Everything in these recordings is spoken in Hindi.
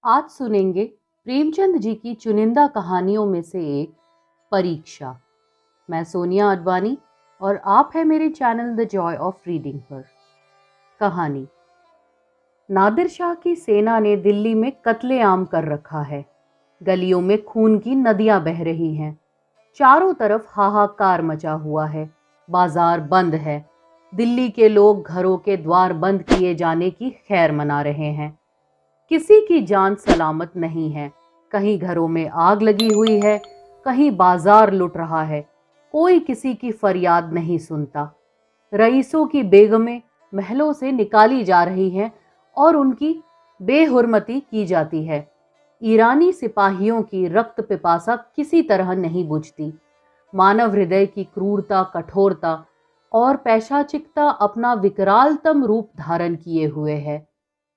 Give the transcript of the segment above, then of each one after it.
आज सुनेंगे प्रेमचंद जी की चुनिंदा कहानियों में से एक परीक्षा। मैं सोनिया अडवाणी और आप हैं मेरे channel the Joy of reading पर। कहानी। नादिर शाह की सेना ने दिल्ली में कत्लेआम कर रखा है। गलियों में खून की नदियां बह रही हैं। चारों तरफ हाहाकार मचा हुआ है। बाजार बंद है। दिल्ली के लोग घरों के द्वार बंद किए जाने की खैर मना रहे हैं। किसी की जान सलामत नहीं है। कहीं घरों में आग लगी हुई है, कहीं बाजार लुट रहा है। कोई किसी की फरियाद नहीं सुनता। रईसों की बेगमें महलों से निकाली जा रही हैं और उनकी बेहुरमती की जाती है। ईरानी सिपाहियों की रक्त पिपासा किसी तरह नहीं बुझती। मानव हृदय की क्रूरता, कठोरता और पैशाचिकता अपना विकरालतम रूप धारण किए हुए है।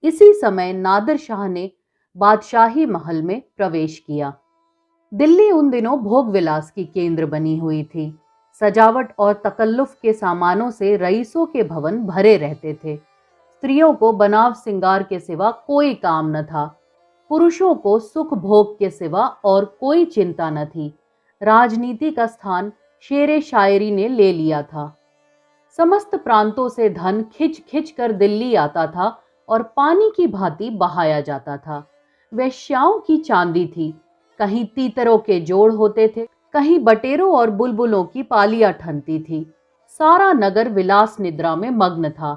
इसी समय नादिर शाह ने बादशाही महल में प्रवेश किया। दिल्ली उन दिनों भोग विलास की केंद्र बनी हुई थी। सजावट और तकल्लुफ के सामानों से रईसों के भवन भरे रहते थे। स्त्रियों को बनाव सिंगार के सिवा कोई काम न था। पुरुषों को सुख भोग के सिवा और कोई चिंता न थी। राजनीति का स्थान शेरे शायरी ने ले लिया था। समस्त प्रांतों से धन खिंच खिंच कर दिल्ली आता था और पानी की भांति बहाया जाता था। वेश्याओं की चांदी थी। कहीं तीतरों के जोड़ होते थे, कहीं बटेरों और बुलबुलों की पालियां ठनती थी। सारा नगर विलास निद्रा में मग्न था।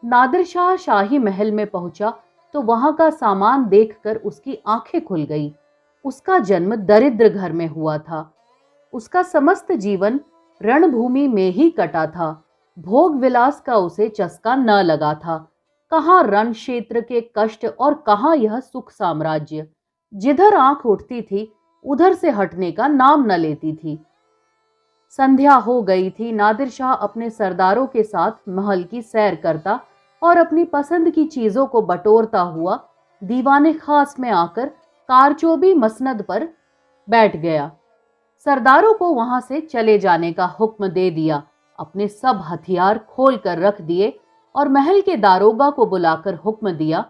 नादिर शाह शाही महल में पहुंचा तो वहां का सामान देखकर उसकी आंखें खुल गई। उसका जन्म दरिद्र घर में हुआ था। उसका समस्त जीवन रणभूमि में ही कटा था। भोग विलास का उसे चस्का न लगा था। कहाँ रण क्षेत्र के कष्ट और कहाँ यह सुख साम्राज्य। जिधर आंख उठती थी उधर से हटने का नाम न लेती थी। संध्या हो गई थी। नादिर शाह अपने सरदारों के साथ महल की सैर करता और अपनी पसंद की चीजों को बटोरता हुआ दीवाने खास में आकर कारचोबी मसनद पर बैठ गया। सरदारों को वहां से चले जाने का हुक्म दे दिया। अपने सब हथियार खोल कर रख दिए और महल के दारोगा को बुलाकर हुक्म दिया,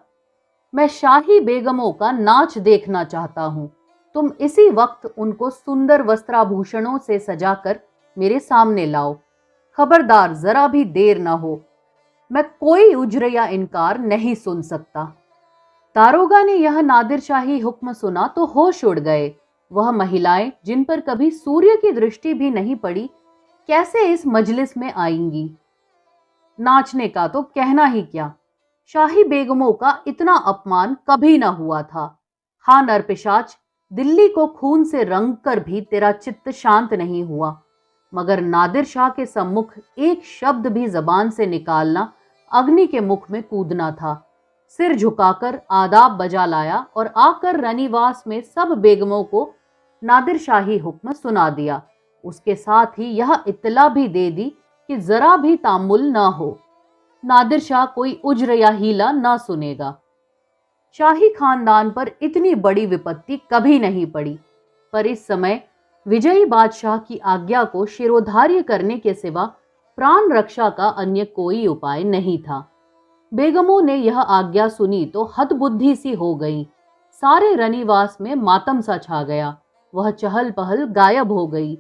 मैं शाही बेगमों का नाच देखना चाहता हूं। तुम इसी वक्त उनको सुंदर वस्त्राभूषणों से सजाकर मेरे सामने लाओ। खबरदार, जरा भी देर ना हो। मैं कोई उज्र या इनकार नहीं सुन सकता। दारोगा ने यह नादिर शाही हुक्म सुना तो होश उड़ गए। वह महिलाएं जिन पर कभी सूर्य की दृष्टि भी नहीं पड़ी, कैसे इस मजलिस में आएंगी। नाचने का तो कहना ही क्या। शाही बेगमों का इतना अपमान कभी ना हुआ था। हाँ नरपिशाच, दिल्ली को खून से रंग कर भी तेरा चित्त शांत नहीं हुआ। मगर नादिर शाह के सम्मुख एक शब्द भी जबान से निकालना अग्नि के मुख में कूदना था। सिर झुकाकर आदाब बजा लाया और आकर रनिवास में सब बेगमों को नादिर शाही हुक्म सुना दिया। उसके साथ ही यह इत्तला भी दे दी कि जरा भी तामुल ना हो। नादिर शाह कोई उज्र या हीला ना सुनेगा। शाही खानदान पर इतनी बड़ी विपत्ति कभी नहीं पड़ी, पर इस समय विजयी बादशाह की आज्ञा को शिरोधार्य करने के सिवा प्राण रक्षा का अन्य कोई उपाय नहीं था। बेगमों ने यह आज्ञा सुनी तो हतबुद्धि सी हो गई। सारे रनिवास में मातम सा छा गया। वह चहल पहल गायब हो गई।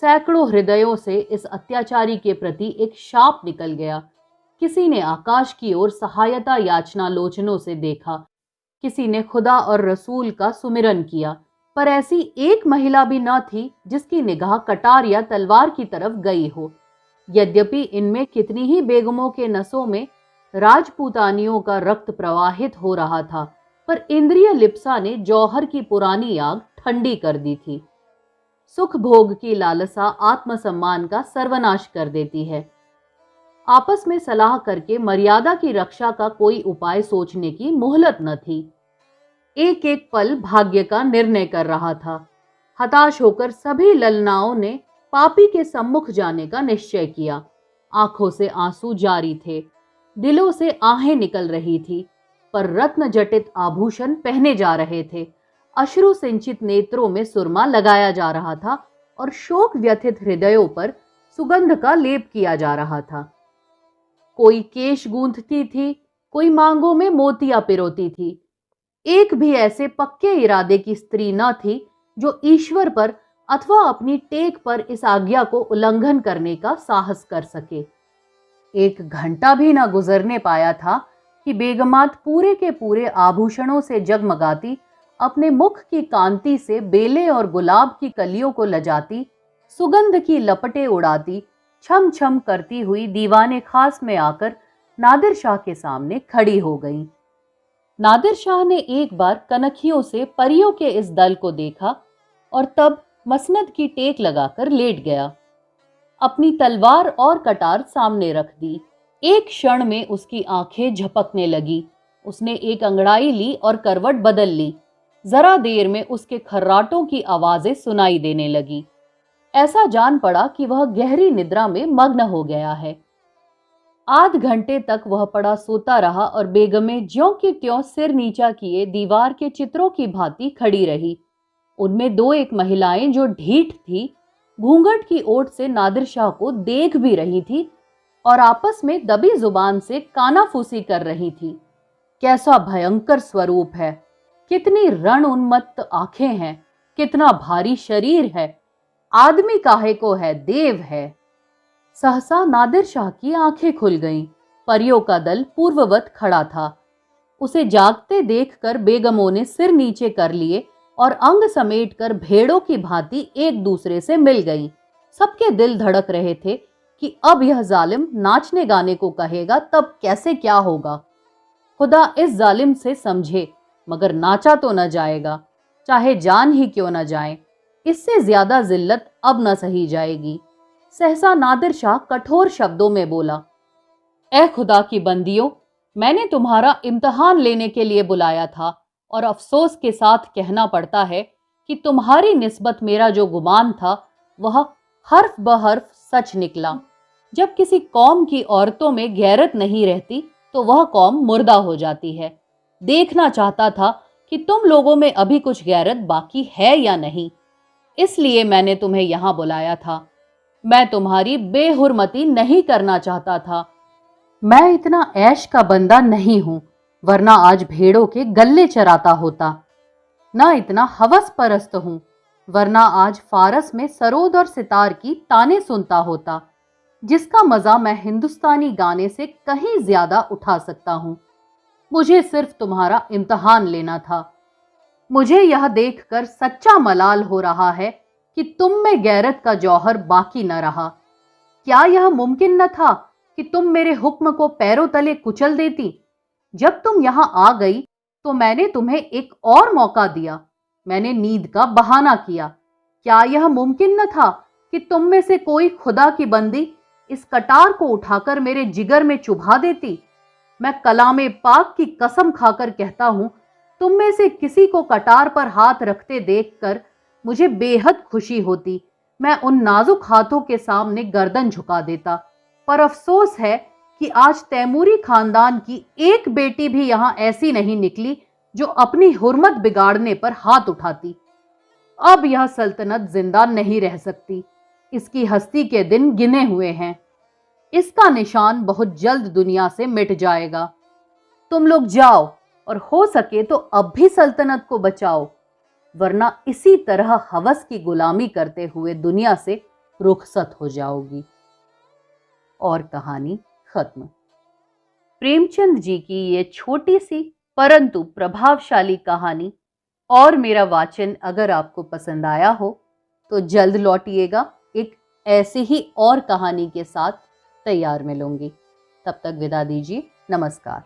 सैकड़ों हृदयों से इस अत्याचारी के प्रति एक शाप निकल गया। किसी ने आकाश की ओर सहायता याचना लोचनों से देखा, किसी ने खुदा और रसूल का सुमिरन किया, पर ऐसी एक महिला भी न थी जिसकी निगाह कटार या तलवार की तरफ गई हो। यद्यपि इनमें कितनी ही बेगमों के नसों में राजपूतानियों का रक्त प्रवाहित हो रहा था, पर इंद्रिय लिप्सा ने जौहर की पुरानी आग ठंडी कर दी थी। सुख भोग की लालसा आत्मसम्मान का सर्वनाश कर देती है। आपस में सलाह करके मर्यादा की रक्षा का कोई उपाय सोचने की मोहलत न थी। एक एक पल भाग्य का निर्णय कर रहा था। हताश होकर सभी ललनाओं ने पापी के सम्मुख जाने का निश्चय किया। आंखों से आंसू जारी थे, दिलों से आहें निकल रही थी, पर रत्न जटित आभूषण पहने जा रहे थे। अश्रु सिंचित नेत्रों में सुरमा लगाया जा रहा था और शोक व्यथित हृदयों पर सुगंध का लेप किया जा रहा था। कोई केश गूंथती थी, कोई मांगों में मोतियां पिरोती थी। एक भी ऐसे पक्के इरादे की स्त्री न थी जो ईश्वर पर अथवा अपनी टेक पर इस आज्ञा को उल्लंघन करने का साहस कर सके। 1 घंटा भी न गुजरने पाया था कि बेगमात पूरे के पूरे आभूषणों से जगमगाती, अपने मुख की कांति से बेले और गुलाब की कलियों को लजाती, सुगंध की लपटें उड़ाती, छम छम करती हुई दीवाने खास में आकर नादिर शाह के सामने खड़ी हो गईं। नादिर शाह ने एक बार कनखियों से परियों के इस दल को देखा और तब मसनद की टेक लगाकर लेट गया। अपनी तलवार और कटार सामने रख दी। एक क्षण में उसकी आंखें झपकने लगी। उसने एक अंगड़ाई ली और करवट बदल ली। जरा देर में उसके खर्राटों की आवाजें सुनाई देने लगी। ऐसा जान पड़ा कि वह गहरी निद्रा में मग्न हो गया है। आध घंटे तक वह पड़ा सोता रहा और बेगमें ज्यों की त्यों सिर नीचा किए दीवार के चित्रों की भांति खड़ी रही। उनमें 2-1 महिलाएं जो ढीठ थी, घूंघट की ओट से नादिर शाह को देख भी रही थी और आपस में दबी जुबान से कानाफूसी कर रही थी। कैसा भयंकर स्वरूप है, कितनी रण उन्मत्त आंखें हैं, कितना भारी शरीर है, आदमी काहे को है, देव है। सहसा नादिर शाह की आंखें खुल गईं। परियों का दल पूर्ववत खड़ा था। उसे जागते देखकर बेगमों ने सिर नीचे कर लिए और अंग समेटकर भेड़ों की भांति एक दूसरे से मिल गईं। सबके दिल धड़क रहे थे कि अब यह जालिम नाचने गाने को कहेगा तब कैसे क्या होगा। खुदा इस जालिम से समझे, मगर नाचा तो न जाएगा, चाहे जान ही क्यों न जाए। इससे ज्यादा जिल्लत अब न सही जाएगी। सहसा नादिर शाह कठोर शब्दों में बोला, ए खुदा की बंदियों, मैंने तुम्हारा इम्तिहान लेने के लिए बुलाया था और अफसोस के साथ कहना पड़ता है कि तुम्हारी निस्बत मेरा जो गुमान था वह हर्फ बहर्फ सच निकला। जब किसी कौम की औरतों में गैरत नहीं रहती तो वह कौम मुर्दा हो जाती है। देखना चाहता था कि तुम लोगों में अभी कुछ गैरत बाकी है या नहीं, इसलिए मैंने तुम्हें यहां बुलाया था। मैं तुम्हारी बेहुरमती नहीं करना चाहता था। मैं इतना ऐश का बंदा नहीं हूं, वरना आज भेड़ों के गल्ले चराता होता। न इतना हवस परस्त हूं, वरना आज फारस में सरोद और सितार की ताने सुनता होता, जिसका मजा मैं हिंदुस्तानी गाने से कहीं ज्यादा उठा सकता हूं। मुझे सिर्फ तुम्हारा इम्तिहान लेना था। मुझे यह देखकर सच्चा मलाल हो रहा है कि तुम में गैरत का जौहर बाकी न रहा। क्या यह मुमकिन न था कि तुम मेरे हुक्म को पैरों तले कुचल देती? जब तुम यहां आ गई तो मैंने तुम्हें एक और मौका दिया। मैंने नींद का बहाना किया। क्या यह मुमकिन न था कि तुम में से कोई खुदा की बंदी इस कटार को उठाकर मेरे जिगर में चुभा देती? मैं कलामे पाक की कसम खाकर कहता हूं, तुम में से किसी को कटार पर हाथ रखते देखकर मुझे बेहद खुशी होती। मैं उन नाजुक हाथों के सामने गर्दन झुका देता। पर अफसोस है कि आज तैमूरी खानदान की एक बेटी भी यहां ऐसी नहीं निकली जो अपनी हुर्मत बिगाड़ने पर हाथ उठाती। अब यह सल्तनत जिंदा नहीं रह सकती। इसकी हस्ती के दिन गिने हुए हैं। इसका निशान बहुत जल्द दुनिया से मिट जाएगा। तुम लोग जाओ और हो सके तो अब भी सल्तनत को बचाओ, वरना इसी तरह हवस की गुलामी करते हुए दुनिया से रुखसत हो जाओगी। और कहानी खत्म। प्रेमचंद जी की ये छोटी सी परंतु प्रभावशाली कहानी और मेरा वाचन अगर आपको पसंद आया हो तो जल्द लौटिएगा एक ऐसी ही और कहानी के साथ तैयार मिलूंगी। तब तक विदा दीजिए। नमस्कार।